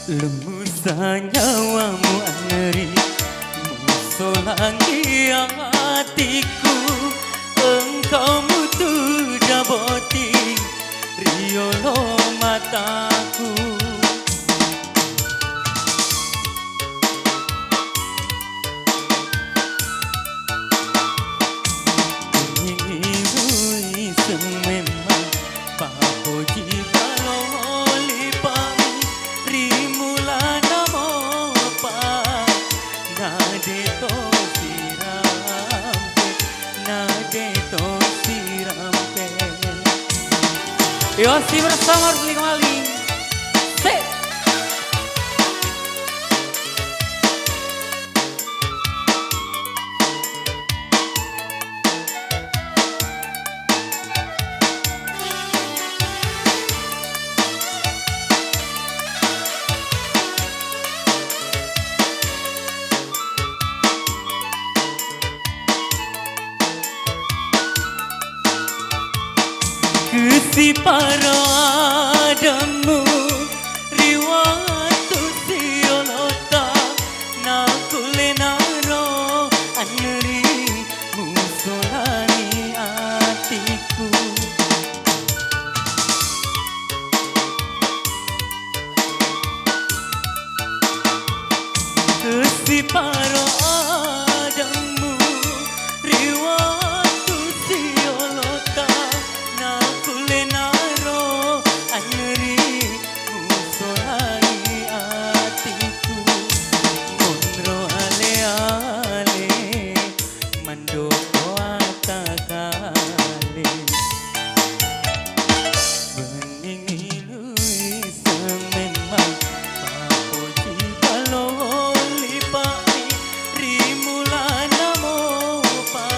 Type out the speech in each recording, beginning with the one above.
Lemusa nyawamu angeri musolangi hatiku. Engkau mutu jaboti riolo mataku. Ingin sememang papo jibalo lipami rimula namo pa nade to sirampe nade to sirampe. Yosi bersama Rusli kembali. Kesiparo adamu riwatu siolota nakulenaro aneri musolani atiku. Kesiparo adamu riwatu siolota nakulenaro aneri musolani atiku. Monro ale ale mandoko atakale bening ilui sememang papo jibalo lipami rimula namo pa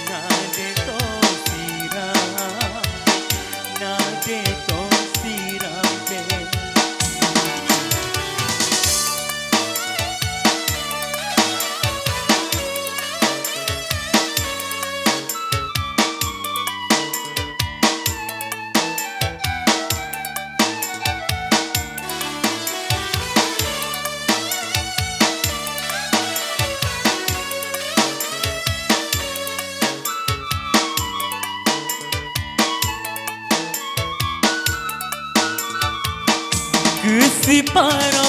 nade to sirampe nade to sirampe. Kesiparo